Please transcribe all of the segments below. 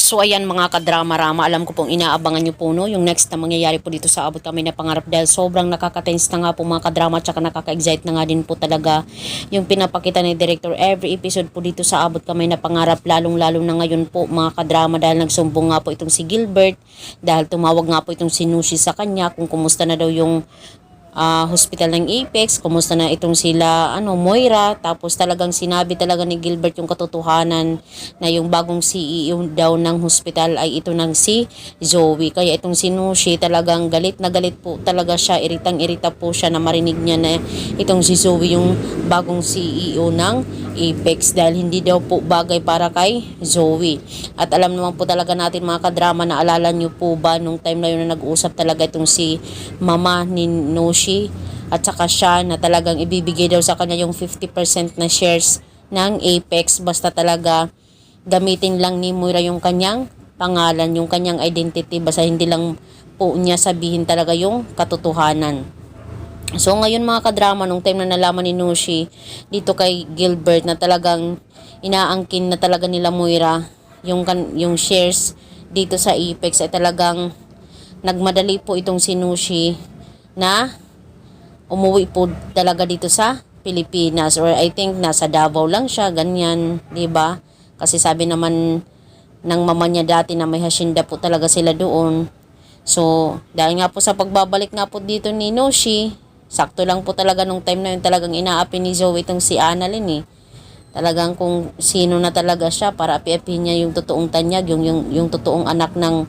So ayan mga kadrama-rama, alam ko pong inaabangan nyo po no, yung next na mangyayari po dito sa Abot Kami na Pangarap dahil sobrang nakaka-tense na nga po mga kadrama at saka nakaka-excite na nga din po talaga yung pinapakita ni Director every episode po dito sa Abot Kami na Pangarap, lalong-lalo na ngayon po mga kadrama dahil nagsumbong nga po itong si Gilbert dahil tumawag nga po itong si Nushi sa kanya kung kumusta na daw yung hospital ng Apex, kumusta na itong sila Moira, tapos talagang sinabi talaga ni Gilbert yung katotohanan na yung bagong CEO daw ng hospital ay ito ng si Zoe. Kaya itong si Nushi talagang galit na galit po talaga siya, iritang-irita po siya na marinig niya na itong si Zoe yung bagong CEO ng Apex dahil hindi daw po bagay para kay Zoe. At alam naman po talaga natin mga kadrama, na alala nyo po ba nung time na yun na nag-uusap talaga itong si mama ni Nushi at saka siya na talagang ibibigay daw sa kanya yung 50% na shares ng Apex basta talaga gamitin lang ni Moira yung kanyang pangalan, yung kanyang identity, basta hindi lang po niya sabihin talaga yung katotohanan. So ngayon mga kadrama, nung time na nalaman ni Nushi dito kay Gilbert na talagang inaangkin na talaga nila Moira yung shares dito sa Apex, ay talagang nagmadali po itong si Nushi na umuwi po talaga dito sa Pilipinas, or I think nasa Davao lang siya, ganyan, 'di ba? Kasi sabi naman ng mama niya dati na may hacienda po talaga sila doon. So, dahil nga po sa pagbabalik nga po dito ni Nushi, sakto lang po talaga nung time na yun talagang inaapi ni Zoe itong si Annalyn Talagang kung sino na talaga siya para api-api niya yung totoong tanyag, yung totoong anak ng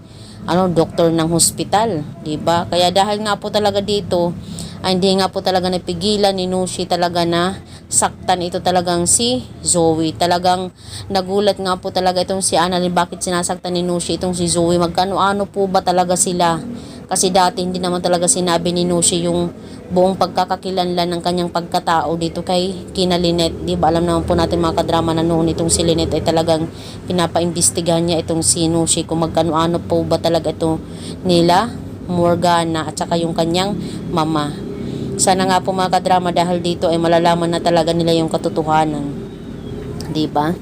doktor ng hospital, 'di ba? Kaya dahil nga po talaga dito ay hindi nga po talaga napigilan ni Nushi talaga na saktan ito talagang si Zoe. Talagang nagulat nga po talaga itong si Annalyn bakit sinasaktan ni Nushi itong si Zoe. Magkano-ano po ba talaga sila? Kasi dati hindi naman talaga sinabi ni Nushi yung buong pagkakakilanlan ng kanyang pagkatao dito kay kina Lynette. Di ba alam naman po natin mga kadrama na noon itong si Lynette ay talagang pinapaimbestigahan niya itong si Nushi kung magkano-ano po ba talaga ito nila Morgana at saka yung kanyang mama. Sana nga po mga kadrama dahil dito ay malalaman na talaga nila yung katotohanan. Diba?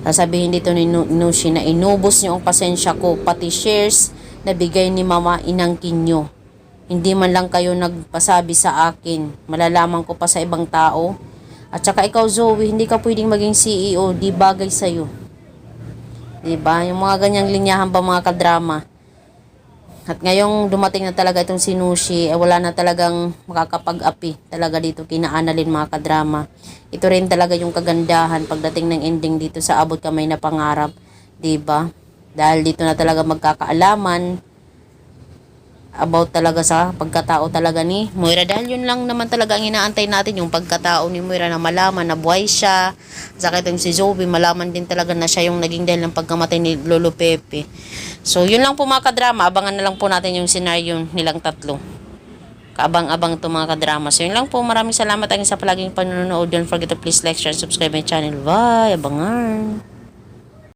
Sasabihin dito ni Nushi na inubos niyo ang pasensya ko, pati shares na bigay ni mama inangkin nyo. Hindi man lang kayo nagpasabi sa akin. Malalaman ko pa sa ibang tao. At saka ikaw Zoe, hindi ka pwedeng maging CEO, di bagay sa'yo. Diba? Yung mga ganyang linyahan ba mga kadrama. At ngayong dumating na talaga itong si Nushi, wala na talagang makakapag-api talaga dito kina Annalyn mga kadrama. Ito rin talaga yung kagandahan pagdating ng ending dito sa Abot Kamay na Pangarap. Diba? Dahil dito na talaga magkakaalaman about talaga sa pagkatao talaga ni Moira. Dahil yun lang naman talaga ang inaantay natin, yung pagkatao ni Moira, na malaman na buhay siya. Saka itong si Zoe, malaman din talaga na siya yung naging dahil ng pagkamatay ni Lolo Pepe. So yun lang po mga kadrama, abangan na lang po natin yung senaryo nilang tatlo. Kaabang-abang to mga kadrama. So yun lang po, maraming salamat sa palaging panonood. Don't forget to please like, share, subscribe my channel. Bye, abangan.